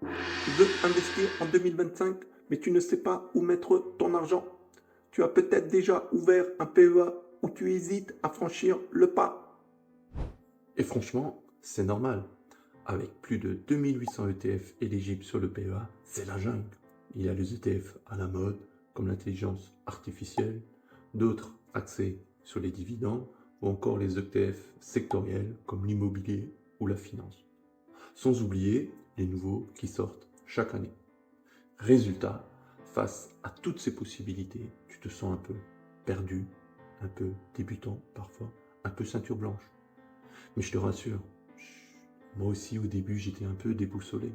Tu veux investir en 2025, mais tu ne sais pas où mettre ton argent. Tu as peut-être déjà ouvert un PEA ou tu hésites à franchir le pas. Et franchement, c'est normal. Avec plus de 2800 ETF éligibles sur le PEA, c'est la jungle. Il y a les ETF à la mode, comme l'intelligence artificielle, d'autres axés sur les dividendes, ou encore les ETF sectoriels, comme l'immobilier ou la finance. Sans oublier les nouveaux qui sortent chaque année. Résultat, face à toutes ces possibilités, tu te sens un peu perdu, un peu débutant parfois, un peu ceinture blanche. Mais je te rassure, moi aussi au début j'étais un peu déboussolé.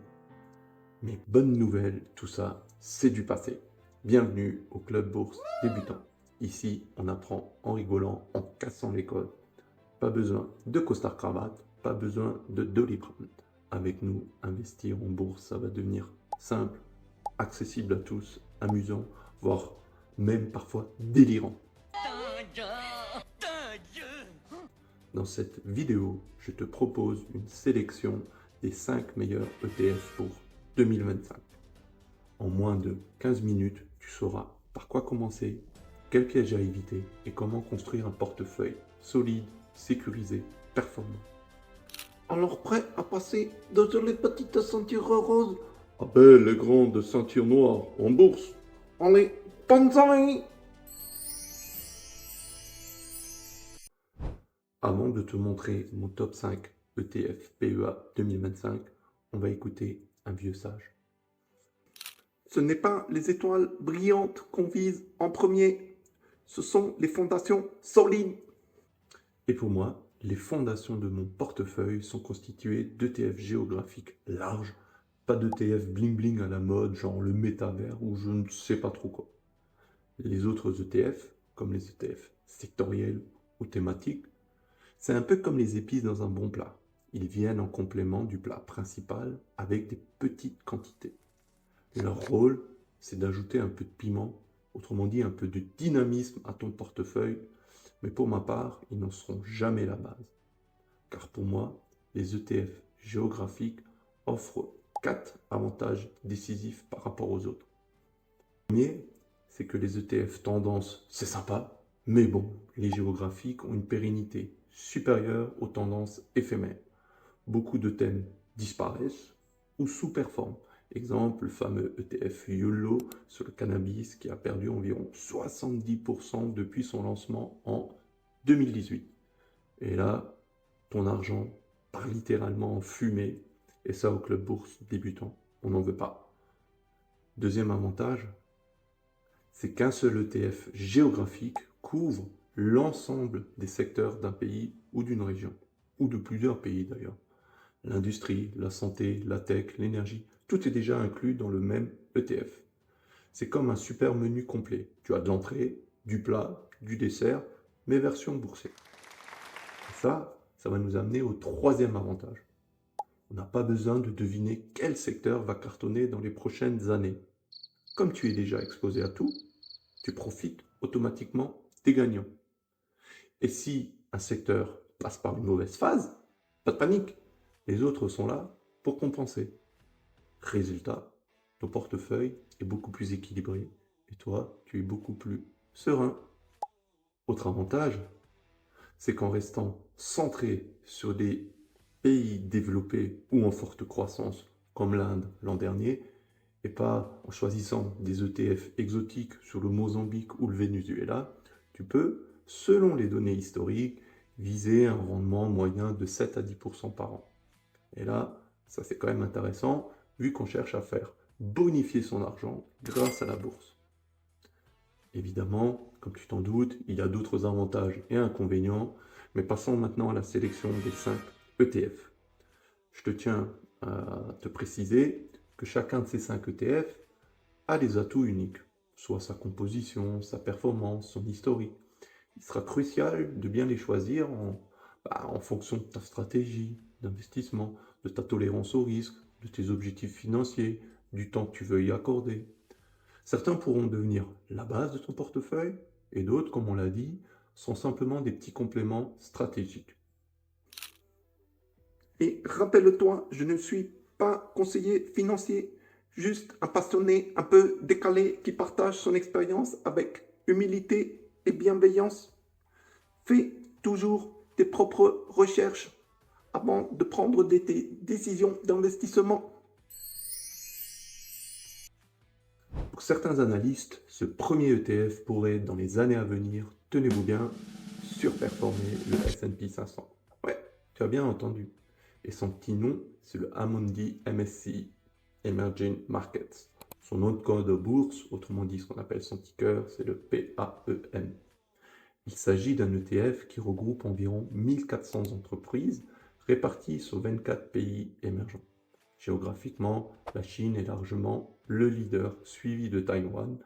Mais bonne nouvelle, tout ça, c'est du passé. Bienvenue au Club Bourse Débutant. Ici, on apprend en rigolant, en cassant les codes. Pas besoin de costard cravate, pas besoin de Doliprane. Avec nous, investir en bourse, ça va devenir simple, accessible à tous, amusant, voire même parfois délirant. Dans cette vidéo, je te propose une sélection des 5 meilleurs ETF pour 2025. En moins de 15 minutes, tu sauras par quoi commencer, quel piège à éviter et comment construire un portefeuille solide, sécurisé, performant. Alors prêt à passer dans les petites ceintures roses? Ah ben, les grandes ceintures noires en bourse. Allez, banzai! Avant de te montrer mon top 5 ETF PEA 2025, on va écouter un vieux sage. Ce n'est pas les étoiles brillantes qu'on vise en premier, ce sont les fondations solides. Et pour moi, les fondations de mon portefeuille sont constituées d'ETF géographiques larges, pas d'ETF bling bling à la mode, genre le métavers ou je ne sais pas trop quoi. Les autres ETF, comme les ETF sectoriels ou thématiques, c'est un peu comme les épices dans un bon plat. Ils viennent en complément du plat principal avec des petites quantités. Leur rôle, c'est d'ajouter un peu de piment, autrement dit un peu de dynamisme à ton portefeuille, mais pour ma part, ils n'en seront jamais la base. Car pour moi, les ETF géographiques offrent 4 avantages décisifs par rapport aux autres. Le premier, c'est que les ETF tendance, c'est sympa, mais bon, les géographiques ont une pérennité supérieure aux tendances éphémères. Beaucoup de thèmes disparaissent ou sous-performent. Exemple, le fameux ETF YOLO sur le cannabis qui a perdu environ 70% depuis son lancement en 2018. Et là, ton argent part littéralement en fumée, et ça au club bourse débutant, on n'en veut pas. Deuxième avantage, c'est qu'un seul ETF géographique couvre l'ensemble des secteurs d'un pays ou d'une région, ou de plusieurs pays d'ailleurs. L'industrie, la santé, la tech, l'énergie, tout est déjà inclus dans le même ETF. C'est comme un super menu complet. Tu as de l'entrée, du plat, du dessert, mais version boursière. Et ça va nous amener au troisième avantage. On n'a pas besoin de deviner quel secteur va cartonner dans les prochaines années. Comme tu es déjà exposé à tout, tu profites automatiquement des gagnants. Et si un secteur passe par une mauvaise phase, pas de panique. Les autres sont là pour compenser. Résultat, ton portefeuille est beaucoup plus équilibré et toi, tu es beaucoup plus serein. Autre avantage, c'est qu'en restant centré sur des pays développés ou en forte croissance, comme l'Inde l'an dernier, et pas en choisissant des ETF exotiques sur le Mozambique ou le Venezuela, tu peux, selon les données historiques, viser un rendement moyen de 7 à 10% par an. Et là, ça c'est quand même intéressant, vu qu'on cherche à faire bonifier son argent grâce à la bourse. Évidemment, comme tu t'en doutes, il y a d'autres avantages et inconvénients, mais passons maintenant à la sélection des 5 ETF. Je te tiens à te préciser que chacun de ces 5 ETF a des atouts uniques, soit sa composition, sa performance, son historique. Il sera crucial de bien les choisir en fonction de ta stratégie d'investissement, de ta tolérance au risque, de tes objectifs financiers, du temps que tu veux y accorder. Certains pourront devenir la base de ton portefeuille et d'autres, comme on l'a dit, sont simplement des petits compléments stratégiques. Et rappelle-toi, je ne suis pas conseiller financier, juste un passionné un peu décalé qui partage son expérience avec humilité et bienveillance. Fais toujours tes propres recherches avant de prendre des décisions d'investissement. Pour certains analystes, ce premier ETF pourrait, dans les années à venir, tenez-vous bien, surperformer le S&P 500. Ouais, tu as bien entendu. Et son petit nom, c'est le Amundi MSCI, Emerging Markets. Son nom de code de bourse, autrement dit ce qu'on appelle son ticker, c'est le PAEM. Il s'agit d'un ETF qui regroupe environ 1400 entreprises réparties sur 24 pays émergents. Géographiquement, la Chine est largement le leader, suivi de Taïwan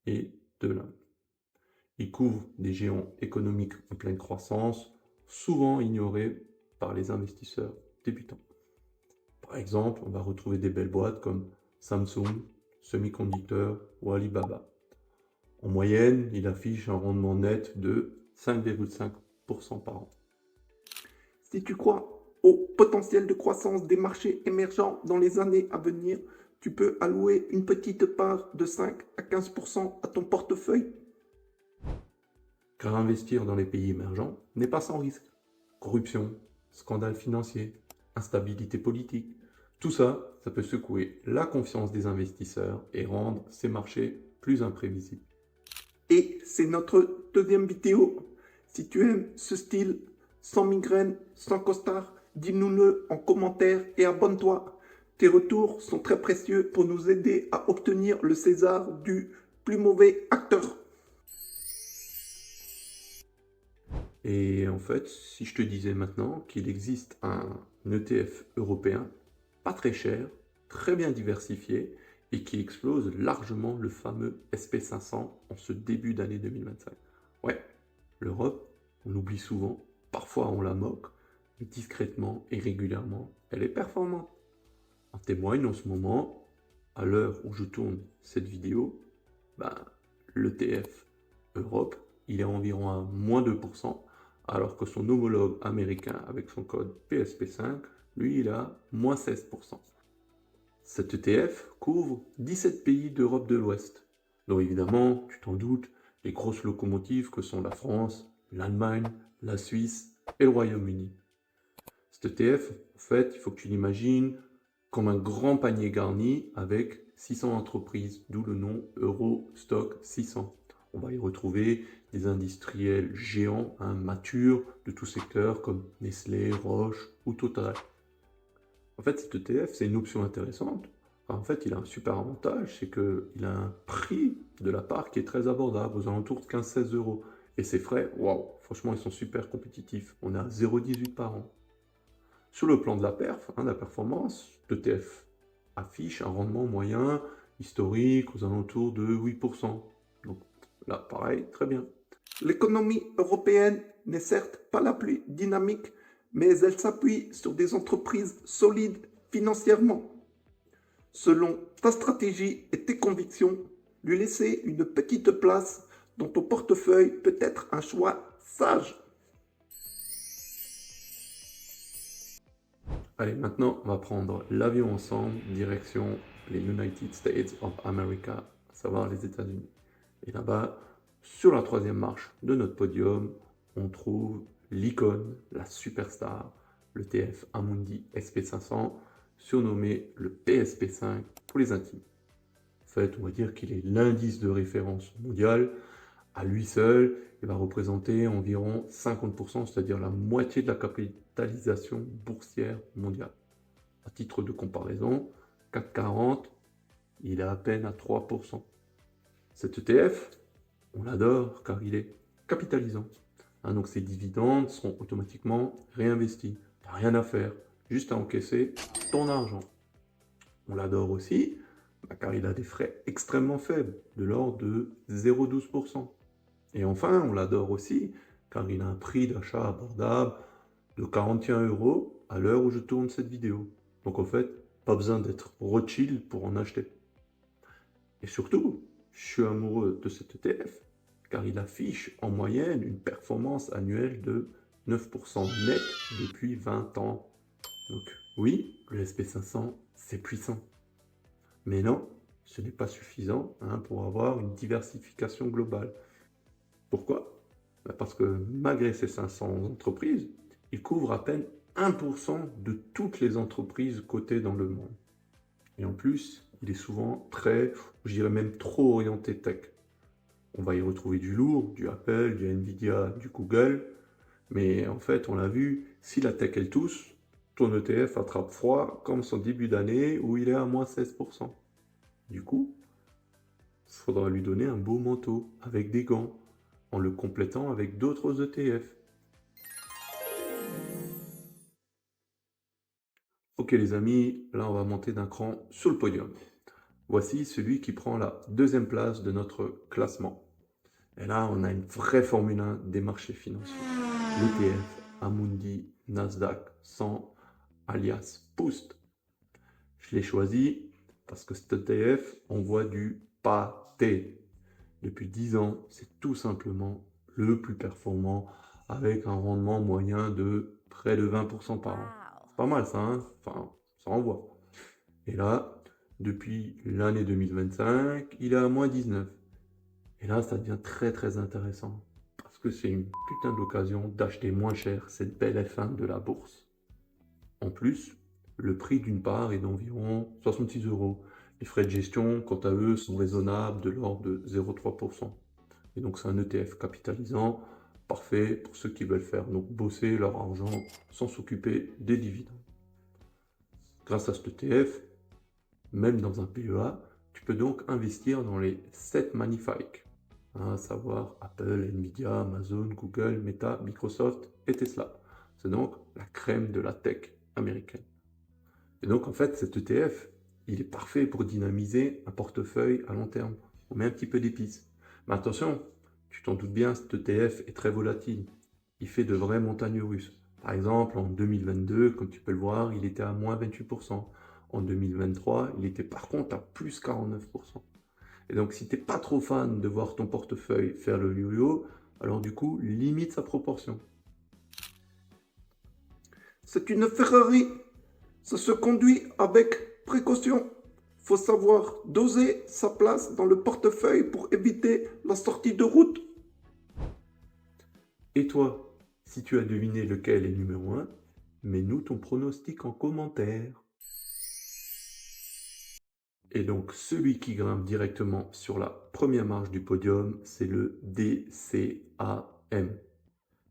et de l'Inde. Il couvre des géants économiques en pleine croissance, souvent ignorés par les investisseurs débutants. Par exemple, on va retrouver des belles boîtes comme Samsung, Semiconductor ou Alibaba. En moyenne, il affiche un rendement net de 5,5% par an. Si tu crois au potentiel de croissance des marchés émergents dans les années à venir, tu peux allouer une petite part de 5 à 15% à ton portefeuille. Car investir dans les pays émergents n'est pas sans risque. Corruption, scandale financier, instabilité politique, tout ça, ça peut secouer la confiance des investisseurs et rendre ces marchés plus imprévisibles. Et c'est notre deuxième vidéo. Si tu aimes ce style, sans migraine, sans costard, dis-nous-le en commentaire et abonne-toi. Tes retours sont très précieux pour nous aider à obtenir le César du plus mauvais acteur. Et en fait, si je te disais maintenant qu'il existe un ETF européen, pas très cher, très bien diversifié, et qui explose largement le fameux SP500 en ce début d'année 2025. Ouais, l'Europe, on l'oublie souvent, parfois on la moque, mais discrètement et régulièrement, elle est performante. En témoigne en ce moment, à l'heure où je tourne cette vidéo, l'ETF Europe, il est environ à moins 2%, alors que son homologue américain avec son code PSP5, lui, il est à moins 16%. Cet ETF couvre 17 pays d'Europe de l'Ouest, dont évidemment, tu t'en doutes, les grosses locomotives que sont la France, l'Allemagne, la Suisse et le Royaume-Uni. Cet ETF, en fait, il faut que tu l'imagines comme un grand panier garni avec 600 entreprises, d'où le nom Eurostock 600. On va y retrouver des industriels géants, matures, de tout secteur comme Nestlé, Roche ou Total. En fait, cet ETF, c'est une option intéressante. En fait, il a un super avantage, c'est qu'il a un prix de la part qui est très abordable, aux alentours de 15-16 euros. Et ses frais, waouh, franchement, ils sont super compétitifs. On est à 0,18 par an. Sur le plan de la la performance, l'ETF affiche un rendement moyen historique aux alentours de 8%. Donc là, pareil, très bien. L'économie européenne n'est certes pas la plus dynamique, mais elle s'appuie sur des entreprises solides financièrement. Selon ta stratégie et tes convictions, lui laisser une petite place dans ton portefeuille peut être un choix sage. Allez, maintenant, on va prendre l'avion ensemble, direction les United States of America, à savoir les États-Unis. Et là-bas, sur la troisième marche de notre podium, on trouve l'icône, la superstar, le TF Amundi SP500, surnommé le PSP5 pour les intimes. En fait, on va dire qu'il est l'indice de référence mondial. À lui seul, il va représenter environ 50%, c'est-à-dire la moitié de la capitalisation boursière mondiale. À titre de comparaison, CAC 40, il est à peine à 3%. Cet ETF, on l'adore car il est capitalisant. Donc ses dividendes seront automatiquement réinvestis. T'as rien à faire, juste à encaisser ton argent. On l'adore aussi car il a des frais extrêmement faibles, de l'ordre de 0,12%. Et enfin, on l'adore aussi car il a un prix d'achat abordable de 41 euros à l'heure où je tourne cette vidéo. Donc en fait, pas besoin d'être Rothschild pour en acheter. Et surtout, je suis amoureux de cet ETF car il affiche en moyenne une performance annuelle de 9% net depuis 20 ans. Donc Oui, le SP500, c'est puissant. Mais non, ce n'est pas suffisant pour avoir une diversification globale. Pourquoi? Parce que malgré ces 500 entreprises, il couvre à peine 1% de toutes les entreprises cotées dans le monde. Et en plus, il est souvent très, je dirais même trop orienté tech. On va y retrouver du lourd, du Apple, du Nvidia, du Google. Mais en fait, on l'a vu, si la tech elle tousse, ton ETF attrape froid comme son début d'année où il est à moins 16%. Du coup, il faudra lui donner un beau manteau avec des gants en le complétant avec d'autres ETF. Ok les amis, là on va monter d'un cran sur le podium. Voici celui qui prend la deuxième place de notre classement. Et là, on a une vraie Formule 1 des marchés financiers. L'ETF Amundi Nasdaq 100 alias Boost. Je l'ai choisi parce que cet ETF envoie du pâté. Depuis 10 ans, c'est tout simplement le plus performant avec un rendement moyen de près de 20% par an. C'est pas mal ça, hein? Enfin, ça envoie. Et là, depuis l'année 2025, il est à moins 19. Et là, ça devient très très intéressant. Parce que c'est une putain d'occasion d'acheter moins cher cette belle F1 de la bourse. En plus, le prix d'une part est d'environ 66 euros. Les frais de gestion, quant à eux, sont raisonnables de l'ordre de 0,3%. Et donc c'est un ETF capitalisant, parfait pour ceux qui veulent faire donc bosser leur argent sans s'occuper des dividendes. Grâce à cet ETF, même dans un PEA, tu peux donc investir dans les 7 magnifiques, à savoir Apple, Nvidia, Amazon, Google, Meta, Microsoft et Tesla. C'est donc la crème de la tech américaine. Et donc en fait, cet ETF, il est parfait pour dynamiser un portefeuille à long terme. On met un petit peu d'épices. Mais attention, tu t'en doutes bien, cet ETF est très volatile. Il fait de vraies montagnes russes. Par exemple, en 2022, comme tu peux le voir, il était à moins 28%. En 2023, il était par contre à plus 49%. Et donc, si tu n'es pas trop fan de voir ton portefeuille faire le yo-yo, alors du coup, limite sa proportion. C'est une Ferrari. Ça se conduit avec précaution. Faut savoir doser sa place dans le portefeuille pour éviter la sortie de route. Et toi, si tu as deviné lequel est numéro 1, mets-nous ton pronostic en commentaire. Et donc, celui qui grimpe directement sur la première marche du podium, c'est le DCAM.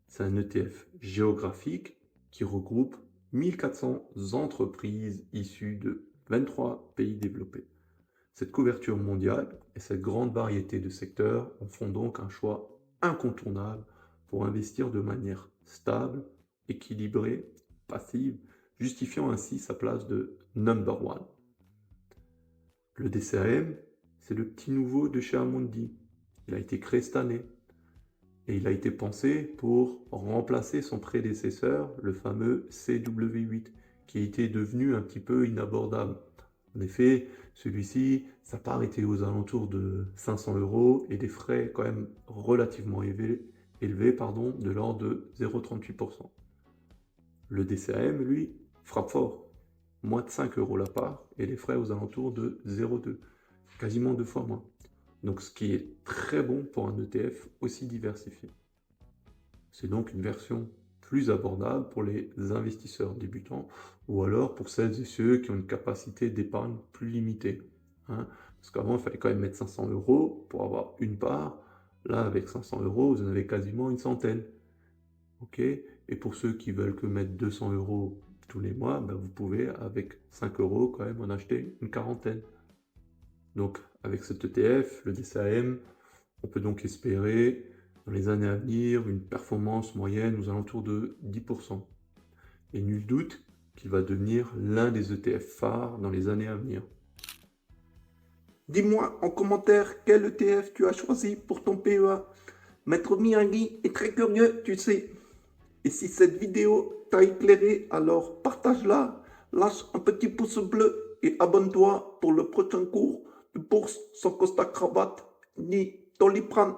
C'est un ETF géographique qui regroupe 1400 entreprises issues de 23 pays développés. Cette couverture mondiale et cette grande variété de secteurs en font donc un choix incontournable pour investir de manière stable, équilibrée, passive, justifiant ainsi sa place de number one. Le DCAM, c'est le petit nouveau de chez Amundi. Il a été créé cette année. Et il a été pensé pour remplacer son prédécesseur, le fameux CW8, qui était devenu un petit peu inabordable. En effet, celui-ci, sa part était aux alentours de 500 euros et des frais quand même relativement élevés, de l'ordre de 0,38%. Le DCAM, lui, frappe fort. Moins de 5 euros la part et les frais aux alentours de 0,2, quasiment 2 fois moins. Donc ce qui est très bon pour un ETF aussi diversifié. C'est donc une version plus abordable pour les investisseurs débutants ou alors pour celles et ceux qui ont une capacité d'épargne plus limitée. Parce qu'avant, il fallait quand même mettre 500 euros pour avoir une part. Là, avec 500 euros, vous en avez quasiment une centaine. Ok. Et pour ceux qui veulent que mettre 200 euros tous les mois, vous pouvez, avec 5 euros, quand même en acheter une quarantaine. Donc, avec cet ETF, le DCAM, on peut donc espérer, dans les années à venir, une performance moyenne aux alentours de 10%. Et nul doute qu'il va devenir l'un des ETF phares dans les années à venir. Dis-moi en commentaire quel ETF tu as choisi pour ton PEA. Maître Miyagi est très curieux, tu sais. Et si cette vidéo t'a éclairé, alors partage-la, lâche un petit pouce bleu et abonne-toi pour le prochain cours de bourse sans costard cravate ni Doliprane.